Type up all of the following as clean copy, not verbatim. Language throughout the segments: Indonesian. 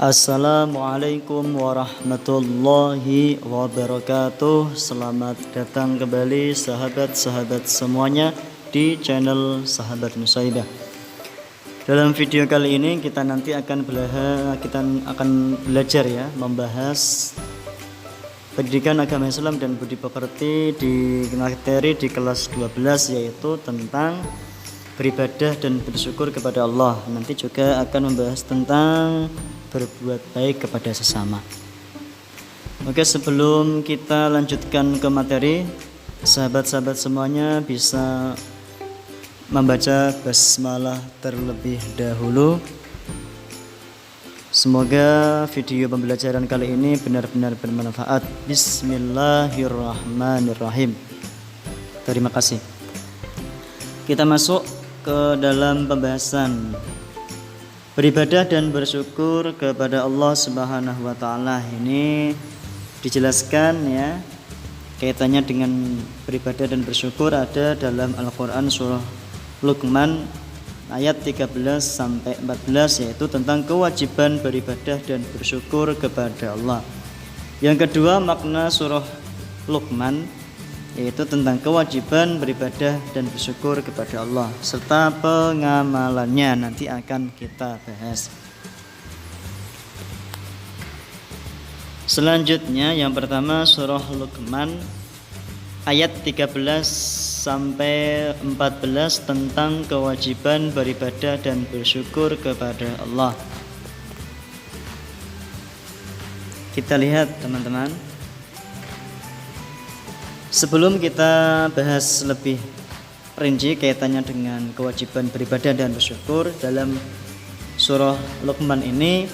Assalamualaikum warahmatullahi wabarakatuh. Selamat datang kembali sahabat-sahabat semuanya di channel Sahabat Nusaibah. Dalam video kali ini kita nanti akan belajar ya, membahas pendidikan agama Islam dan budi pekerti di materi di kelas 12, yaitu tentang beribadah dan bersyukur kepada Allah. Nanti juga akan membahas tentang berbuat baik kepada sesama. Oke, sebelum kita lanjutkan ke materi, sahabat-sahabat semuanya bisa membaca basmalah terlebih dahulu. Semoga video pembelajaran kali ini benar-benar bermanfaat. Bismillahirrahmanirrahim. Terima kasih. Kita masuk ke dalam pembahasan beribadah dan bersyukur kepada Allah Subhanahu wa taala. Ini dijelaskan ya, kaitannya dengan beribadah dan bersyukur ada dalam Al-Qur'an surah Luqman ayat 13 sampai 14, yaitu tentang kewajiban beribadah dan bersyukur kepada Allah. Yang kedua, makna surah Luqman yaitu tentang kewajiban beribadah dan bersyukur kepada Allah serta pengamalannya, nanti akan kita bahas. Selanjutnya yang pertama surah Luqman ayat 13 sampai 14 tentang kewajiban beribadah dan bersyukur kepada Allah. Kita lihat teman-teman. Sebelum kita bahas lebih rinci kaitannya dengan kewajiban beribadah dan bersyukur dalam surah Luqman ini,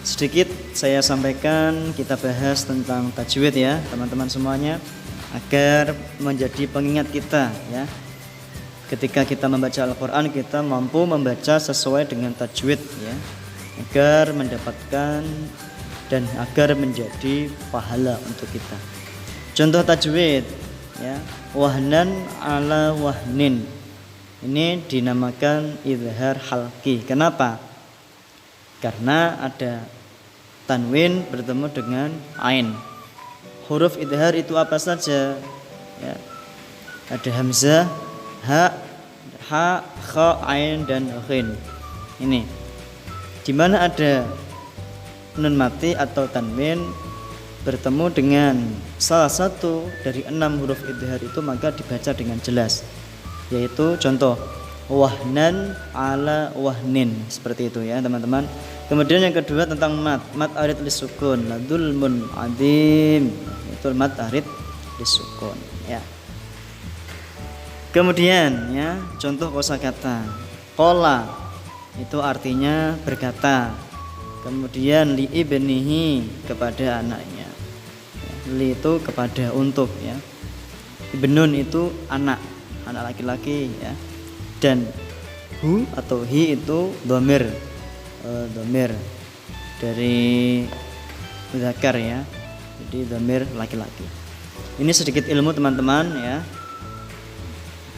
sedikit saya sampaikan, kita bahas tentang tajwid ya teman-teman semuanya, agar menjadi pengingat kita ya. Ketika kita membaca Al-Quran, kita mampu membaca sesuai dengan tajwid ya, agar mendapatkan dan agar menjadi pahala untuk kita. Contoh tajwid ya, wahnan ala wahnin, ini dinamakan izhar halqi. Kenapa? Karena ada tanwin bertemu dengan ain. Huruf izhar itu apa saja ya? Ada hamzah, ha, kha, ain dan ghin. Ini di mana ada nun mati atau tanwin bertemu dengan salah satu dari 6 huruf idhar itu, maka dibaca dengan jelas, yaitu contoh wahnan ala wahnin, seperti itu ya teman-teman. Kemudian yang kedua tentang mat arid lisukun, ladulmun adim, itu mat arid lisukun ya. Kemudian ya, contoh kosakata qala, itu artinya berkata. Kemudian li ibnihi, kepada anaknya. Li itu kepada, untuk ya. Ibnun itu anak laki-laki ya. Dan hu atau hi itu dhamir dari muzakkar ya. Jadi dhamir laki-laki. Ini sedikit ilmu teman-teman ya.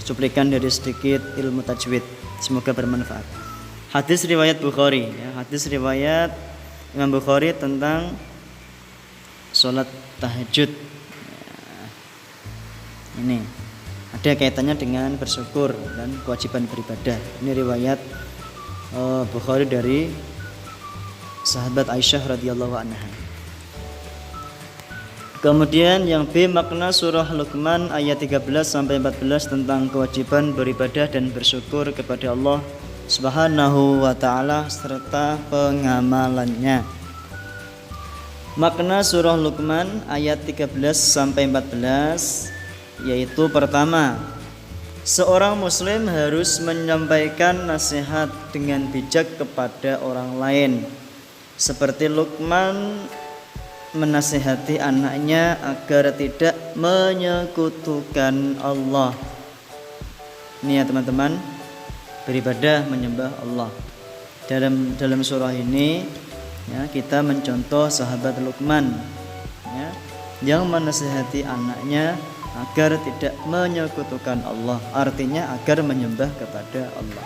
Cuplikan dari sedikit ilmu tajwid. Semoga bermanfaat. Hadis riwayat Bukhari ya, hadis riwayat Imam Bukhari tentang sholat tahajud ya. Ini ada kaitannya dengan bersyukur dan kewajiban beribadah. Ini riwayat Bukhari dari sahabat Aisyah radhiyallahu anha. Kemudian yang B, makna surah Luqman ayat 13 sampai 14 tentang kewajiban beribadah dan bersyukur kepada Allah Subhanahu wa ta'ala serta pengamalannya. Makna surah Luqman ayat 13 sampai 14 yaitu pertama, seorang muslim harus menyampaikan nasihat dengan bijak kepada orang lain, seperti Luqman menasihati anaknya agar tidak menyekutukan Allah. Ini ya teman-teman, beribadah menyembah Allah. Dalam surah ini ya, kita mencontoh sahabat Luqman ya, yang menasihati anaknya agar tidak menyekutukan Allah, artinya agar menyembah kepada Allah.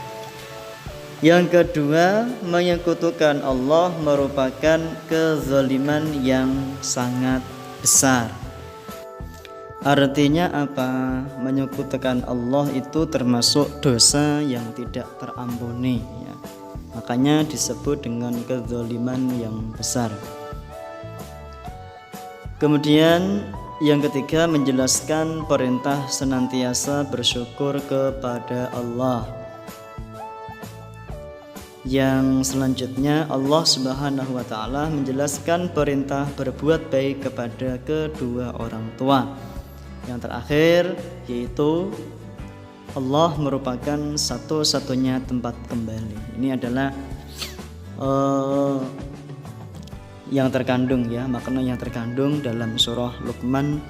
Yang kedua, menyekutukan Allah merupakan kezaliman yang sangat besar. Artinya apa? Menyekutukan Allah itu termasuk dosa yang tidak terampuni ya. Makanya disebut dengan kezaliman yang besar. Kemudian yang ketiga, menjelaskan perintah senantiasa bersyukur kepada Allah. Yang selanjutnya, Allah Subhanahu wa taala menjelaskan perintah berbuat baik kepada kedua orang tua. Yang terakhir yaitu Allah merupakan satu-satunya tempat kembali. Ini adalah yang terkandung ya, makna yang terkandung dalam surah Luqman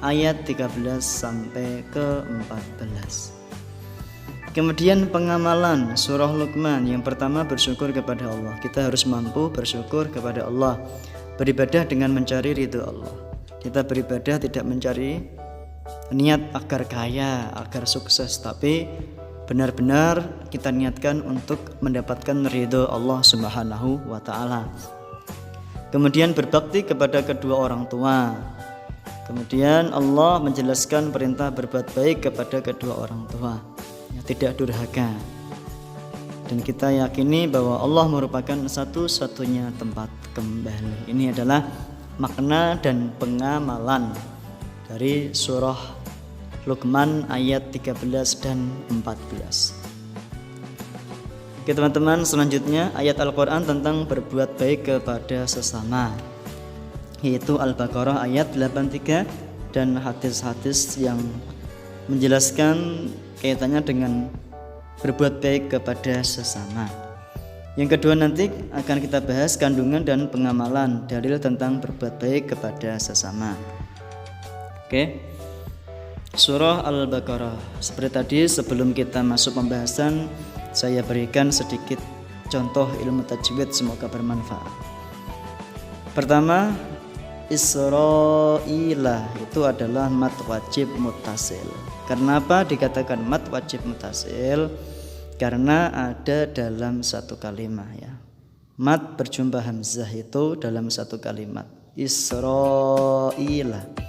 ayat 13 sampai ke 14. Kemudian pengamalan surah Luqman, yang pertama bersyukur kepada Allah. Kita harus mampu bersyukur kepada Allah, beribadah dengan mencari ridho Allah. Kita beribadah tidak mencari niat agar kaya, agar sukses, tapi benar-benar kita niatkan untuk mendapatkan ridho Allah Subhanahu wa taala. Kemudian berbakti kepada kedua orang tua. Kemudian Allah menjelaskan perintah berbuat baik kepada kedua orang tua, tidak durhaka. Dan kita yakini bahwa Allah merupakan satu-satunya tempat kembali. Ini adalah makna dan pengamalan dari surah Luqman ayat 13 dan 14. Oke teman-teman, selanjutnya ayat Al-Quran tentang berbuat baik kepada sesama, yaitu Al-Baqarah ayat 83 dan hadis-hadis yang menjelaskan kaitannya dengan berbuat baik kepada sesama. Yang kedua nanti akan kita bahas kandungan dan pengamalan dalil tentang berbuat baik kepada sesama. Oke. Surah Al-Baqarah. Seperti tadi, sebelum kita masuk pembahasan, saya berikan sedikit contoh ilmu tajwid, semoga bermanfaat. Pertama, Isra'ilah itu adalah mat wajib muttasil. Kenapa dikatakan mat wajib muttasil? Karena ada dalam satu kalimat ya. Mat berjumlah hamzah itu dalam satu kalimat. Isra'ilah.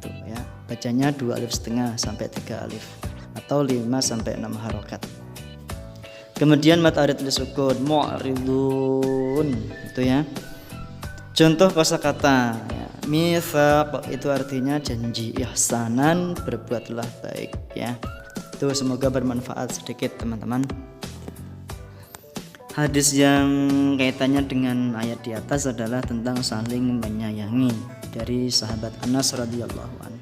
Tuh ya, bacanya 2,5 alif sampai 3 alif atau 5 sampai 6 harokat. Kemudian mat arid lisukun mu'ridun itu ya. Contoh kosakata ya. Mitsaq itu artinya janji, ihsanan berbuatlah baik ya. Itu semoga bermanfaat sedikit teman-teman. Hadis yang kaitannya dengan ayat di atas adalah tentang saling menyayangi dari sahabat Anas radhiyallahu anhu.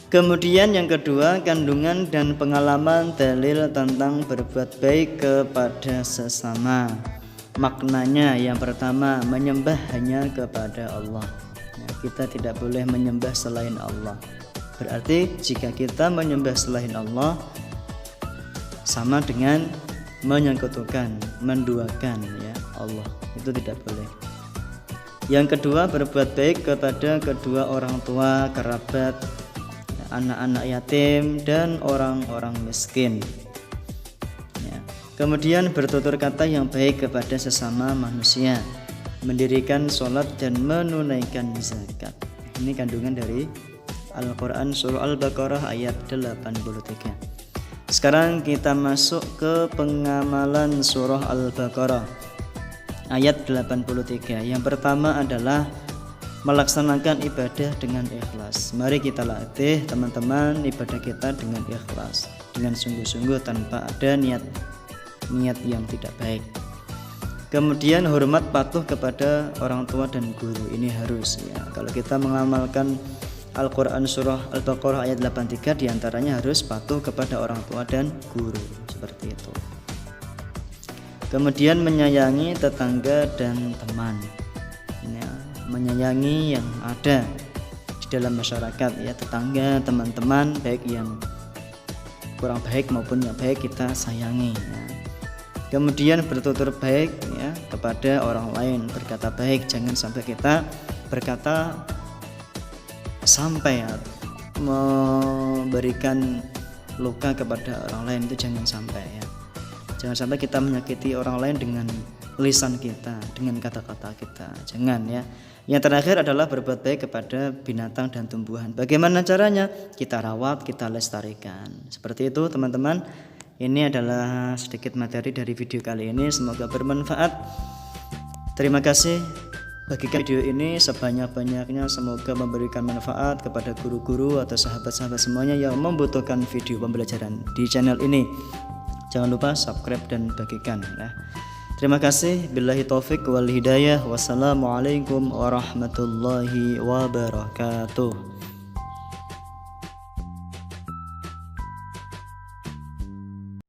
Kemudian yang kedua, kandungan dan pengalaman dalil tentang berbuat baik kepada sesama. Maknanya yang pertama, menyembah hanya kepada Allah. Ya, kita tidak boleh menyembah selain Allah. Berarti jika kita menyembah selain Allah sama dengan menyekutukan, menduakan ya Allah. Itu tidak boleh. Yang kedua, berbuat baik kepada kedua orang tua, kerabat, anak-anak yatim dan orang-orang miskin ya. Kemudian bertutur kata yang baik kepada sesama manusia, mendirikan sholat dan menunaikan zakat. Ini kandungan dari Al-Quran surah Al-Baqarah ayat 83. Sekarang kita masuk ke pengamalan surah Al-Baqarah ayat 83. Yang pertama adalah melaksanakan ibadah dengan ikhlas. Mari kita latih teman-teman ibadah kita dengan ikhlas, dengan sungguh-sungguh tanpa ada niat yang tidak baik. Kemudian hormat patuh kepada orang tua dan guru, ini harus ya. Kalau kita mengamalkan Al-Quran surah Al-Baqarah ayat 83, diantaranya harus patuh kepada orang tua dan guru, seperti itu. Kemudian menyayangi tetangga dan teman ya. Menyayangi yang ada di dalam masyarakat ya, tetangga, teman-teman, baik yang kurang baik maupun yang baik kita sayangi ya. Kemudian bertutur baik ya kepada orang lain, berkata baik, jangan sampai kita berkata sampai ya, memberikan luka kepada orang lain, itu jangan sampai ya. Jangan sampai kita menyakiti orang lain dengan lisan kita, dengan kata-kata kita. Jangan ya. Yang terakhir adalah berbuat baik kepada binatang dan tumbuhan. Bagaimana caranya? Kita rawat, kita lestarikan. Seperti itu teman-teman. Ini adalah sedikit materi dari video kali ini. Semoga bermanfaat. Terima kasih. Bagikan video ini sebanyak-banyaknya, semoga memberikan manfaat kepada guru-guru atau sahabat-sahabat semuanya yang membutuhkan video pembelajaran di channel ini. Jangan lupa subscribe dan bagikan ya. Terima kasih. Billahi taufik wal hidayah. Wassalamualaikum warahmatullahi wabarakatuh.